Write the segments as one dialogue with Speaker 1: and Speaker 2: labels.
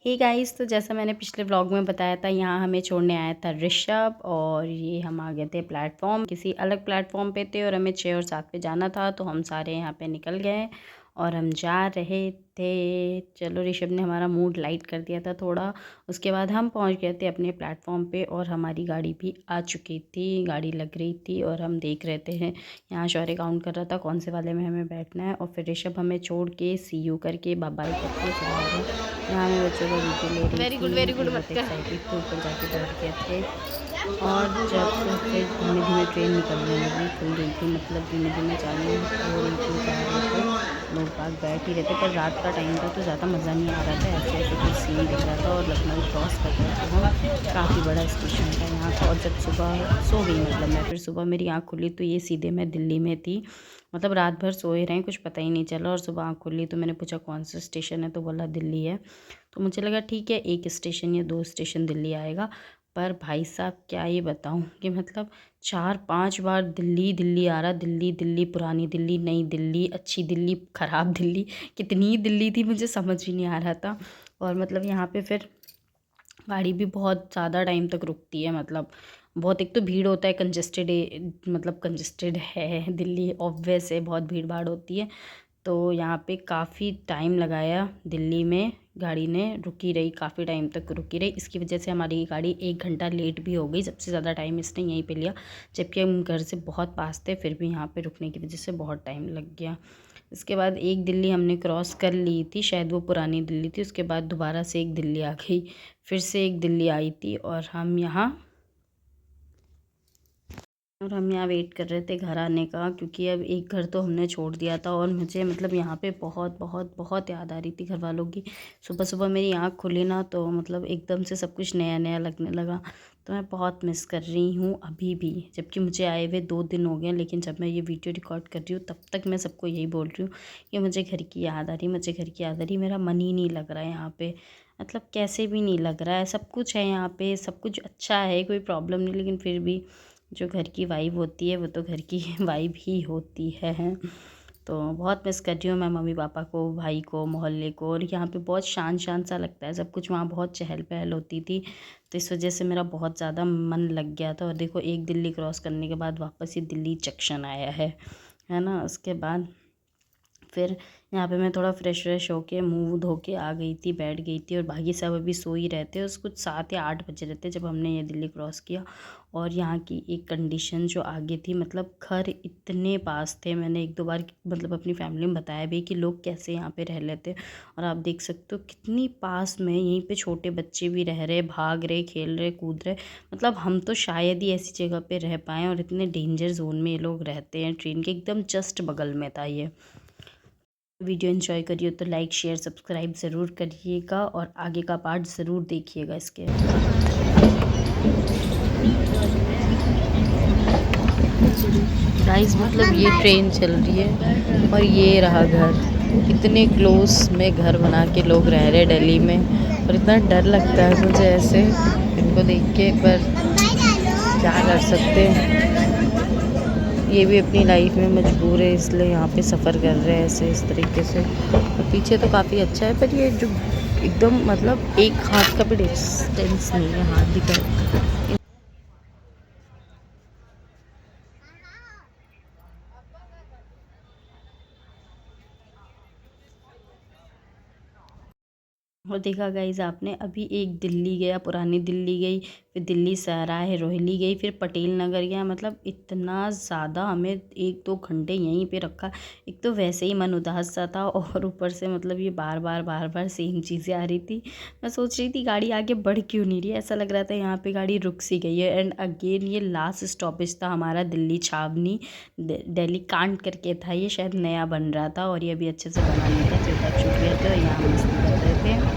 Speaker 1: Hey guys, तो जैसा मैंने पिछले व्लॉग में बताया था, यहाँ हमें छोड़ने आया था ऋषभ और ये हम आ गए थे प्लेटफॉर्म। किसी अलग प्लेटफॉर्म पे थे और हमें 6 और 7 पे जाना था, तो हम सारे यहाँ पे निकल गए और हम जा रहे थे। चलो, ऋषभ ने हमारा मूड लाइट कर दिया था थोड़ा। उसके बाद हम पहुँच गए थे अपने प्लेटफॉर्म पे और हमारी गाड़ी भी आ चुकी थी। गाड़ी लग रही थी और हम देख रहे थे यहाँ शौर्य काउंट कर रहा था कौन से वाले में हमें बैठना है। और फिर ऋषभ हमें छोड़ के सी यू करके बाय बाय करके चला गया। यहाँ मैं बच्चों का वीडियो ले रही थी।
Speaker 2: वेरी गुड
Speaker 1: ये
Speaker 2: मत
Speaker 1: बहुत
Speaker 2: कर।
Speaker 1: एक्साइटेड थे, ऊपर जाके बैठ गए थे। और जब फिर धीमे धीमे ट्रेन निकलने लगी, खुल रही थी, मतलब धीमे धीमे चालू हो रही थी, जा रहे थे लोग बाग, बैठ ही रहते। पर रात का टाइम था तो ज़्यादा मज़ा नहीं आ रहा था, ऐसे ऐसे कुछ सीन दिख रहा था। और लखनऊ क्रॉस कर रहे थे हम, काफ़ी बड़ा स्टेशन था यहाँ का। और जब सुबह सो गई, मतलब मैं, फिर सुबह मेरी आँख खुली तो ये सीधे मैं दिल्ली में थी। मतलब रात भर सोए रहे, कुछ पता ही नहीं चला। और सुबह आँख खुली तो मैंने पूछा कौन सा स्टेशन है, तो बोला दिल्ली है। तो मुझे लगा ठीक है, एक स्टेशन या 2 स्टेशन दिल्ली आएगा। पर भाई साहब क्या ये बताऊं कि मतलब 4-5 बार दिल्ली दिल्ली आ रहा। दिल्ली दिल्ली, पुरानी दिल्ली, नई दिल्ली, अच्छी दिल्ली, ख़राब दिल्ली, कितनी दिल्ली थी मुझे समझ ही नहीं आ रहा था। और मतलब यहाँ पे फिर गाड़ी भी बहुत ज़्यादा टाइम तक रुकती है। मतलब बहुत, एक तो भीड़ होता है, कंजेस्टेड, मतलब कंजेस्टेड है दिल्ली, ऑब्वियस है, बहुत भीड़ भाड़ होती है। तो यहाँ पे काफ़ी टाइम लगाया दिल्ली में, गाड़ी ने रुकी रही, काफ़ी टाइम तक रुकी रही। इसकी वजह से हमारी गाड़ी 1 घंटा लेट भी हो गई। सबसे ज़्यादा टाइम इसने यहीं पे लिया, जबकि हम घर से बहुत पास थे, फिर भी यहाँ पे रुकने की वजह से बहुत टाइम लग गया। इसके बाद एक दिल्ली हमने क्रॉस कर ली थी, शायद वो पुरानी दिल्ली थी। उसके बाद दोबारा से एक दिल्ली आ गई, फिर से एक दिल्ली आई थी और हम यहाँ वेट कर रहे थे घर आने का, क्योंकि अब एक घर तो हमने छोड़ दिया था। और मुझे मतलब यहाँ पे बहुत बहुत बहुत याद आ रही थी घर वालों की। सुबह सुबह मेरी आँख खुली ना, तो मतलब एकदम से सब कुछ नया नया लगने लगा। तो मैं बहुत मिस कर रही हूँ अभी भी, जबकि मुझे आए हुए 2 दिन हो गए। लेकिन जब मैं ये वीडियो रिकॉर्ड कर रही हूँ, तब तक मैं सबको यही बोल रही हूँ कि मुझे घर की याद आ रही, मुझे घर की याद आ रही। मेरा मन ही नहीं लग रहा है यहाँ पे, मतलब कैसे भी नहीं लग रहा है। सब कुछ है यहाँ पे, सब कुछ अच्छा है, कोई प्रॉब्लम नहीं, लेकिन फिर भी जो घर की वाइब होती है वो तो घर की वाइब ही होती है। तो बहुत मिस कर रही हूँ मैं मम्मी पापा को, भाई को, मोहल्ले को। और यहाँ पे बहुत शांत शांत सा लगता है सब कुछ, वहाँ बहुत चहल पहल होती थी। तो इस वजह से मेरा बहुत ज़्यादा मन लग गया था। और देखो, एक दिल्ली क्रॉस करने के बाद वापस ही दिल्ली जंक्शन आया है ना। उसके बाद फिर यहाँ पे मैं थोड़ा फ्रेश व्रेश होके, मुँह धो के आ गई थी, बैठ गई थी। और बाकी सब अभी सो ही रहते, उस कुछ 7 या 8 बजे रहते जब हमने ये दिल्ली क्रॉस किया। और यहाँ की एक कंडीशन जो आगे थी, मतलब घर इतने पास थे। मैंने 1-2 बार मतलब अपनी फैमिली में बताया भी कि लोग कैसे यहाँ पे रह लेते। और आप देख सकते हो कितनी पास में, यहीं पे छोटे बच्चे भी रह रहे, भाग रहे, खेल रहे, कूद रहे। मतलब हम तो शायद ही ऐसी जगह पे रह पाएँ, और इतने डेंजर जोन में ये लोग रहते हैं। ट्रेन के एकदम जस्ट बगल में था ये। वीडियो एंजॉय करिए तो लाइक शेयर सब्सक्राइब ज़रूर करिएगा, और आगे का पार्ट ज़रूर देखिएगा इसके। गाइस, मतलब ये ट्रेन चल रही है और ये रहा घर। इतने क्लोज में घर बना के लोग रह रहे दिल्ली में, और इतना डर लगता है मुझे ऐसे इनको देख के। पर क्या कर सकते हैं, ये भी अपनी लाइफ में मजबूर है, इसलिए यहाँ पे सफ़र कर रहे हैं ऐसे इस तरीके से। और पीछे तो काफ़ी अच्छा है, पर ये जो एकदम मतलब एक हाथ का भी डिस्टेंस नहीं है, हाथ दिखा। और देखा गाइज़ आपने, अभी एक दिल्ली गया, पुरानी दिल्ली गई, फिर दिल्ली सराय रोहिली गई, फिर पटेल नगर गया। मतलब इतना ज़्यादा हमें 1-2 घंटे यहीं पे रखा। एक तो वैसे ही मन उदास सा था, और ऊपर से मतलब ये बार बार सेम चीज़ें आ रही थी। मैं सोच रही थी गाड़ी आगे बढ़ क्यों नहीं रही है, ऐसा लग रहा था यहाँ पे गाड़ी रुक सी गई है। एंड अगेन ये लास्ट स्टॉपेज था हमारा, दिल्ली छावनी, दिल्ली कांट करके था ये, शायद नया बन रहा था और ये अभी अच्छे से बना नहीं था, चलता छूट गया था। यहाँ हम मस्ती कर रहे थे।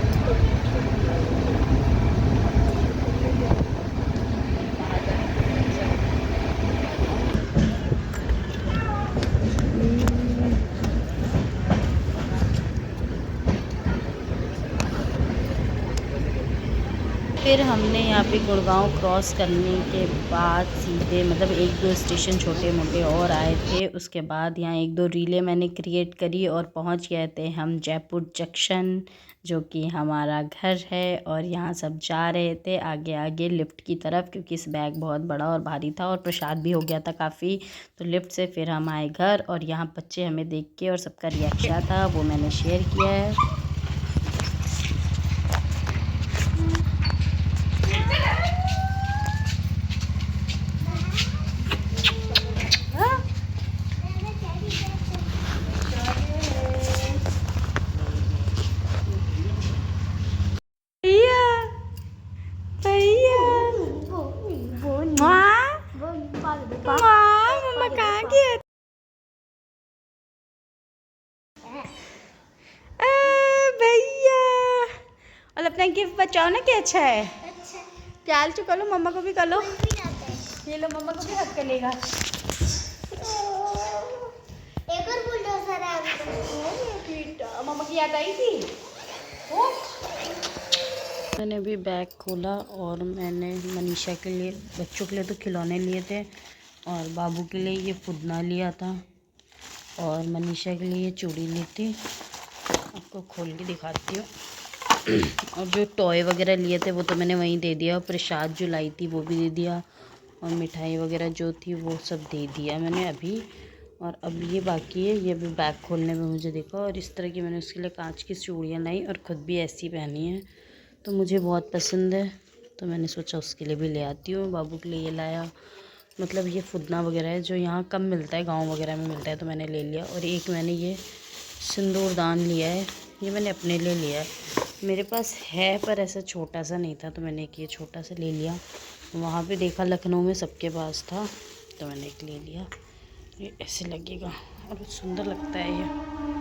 Speaker 1: फिर हमने यहाँ पे गुड़गांव क्रॉस करने के बाद सीधे मतलब 1-2 स्टेशन छोटे मोटे और आए थे। उसके बाद यहाँ 1-2 रीलें मैंने क्रिएट करी और पहुँच गए थे हम जयपुर जंक्शन, जो कि हमारा घर है। और यहाँ सब जा रहे थे आगे आगे लिफ्ट की तरफ, क्योंकि इस बैग बहुत बड़ा और भारी था और प्रसाद भी हो गया था काफ़ी। तो लिफ्ट से फिर हम आए घर, और यहाँ बच्चे हमें देख के और सबका रिएक्शन था वो मैंने शेयर किया है। मम्मा कहाँ गया? भैया, और अपना गिफ्ट बचाओ ना, क्या अच्छा है। अच्छा। प्याल चुका लो, मम्मा को भी कर लो। ये लो, मम्मा को भी हक कर लेगा। एक और बुलडोजर आ गया। मम्मा की याद आई थी। मैंने भी बैग खोला और मैंने मनीषा के लिए, बच्चों के लिए तो खिलौने लिए थे, और बाबू के लिए ये फुदना लिया था, और मनीषा के लिए ये चूड़ी ली थी। आपको खोल के दिखाती हूँ। और जो टॉय वगैरह लिए थे वो तो मैंने वहीं दे दिया, और प्रसाद जो लाई थी वो भी दे दिया, और मिठाई वगैरह जो थी वो सब दे दिया मैंने अभी। और अब ये बाकी है, ये भी बैग खोलने में मुझे देखा, और इस तरह की मैंने उसके लिए कांच की चूड़ियाँ लाई और ख़ुद भी ऐसी पहनी है, तो मुझे बहुत पसंद है, तो मैंने सोचा उसके लिए भी ले आती हूँ। बाबू के लिए ये लाया, मतलब ये फुदना वगैरह है जो यहाँ कम मिलता है, गांव वगैरह में मिलता है, तो मैंने ले लिया। और एक मैंने ये सिंदूरदान लिया है, ये मैंने अपने लिए लिया है, मेरे पास है पर ऐसा छोटा सा नहीं था, तो मैंने एक ये छोटा सा ले लिया। वहाँ पे देखा लखनऊ में सबके पास था, तो मैंने एक ले लिया। ये ऐसे लगेगा और सुंदर लगता है ये।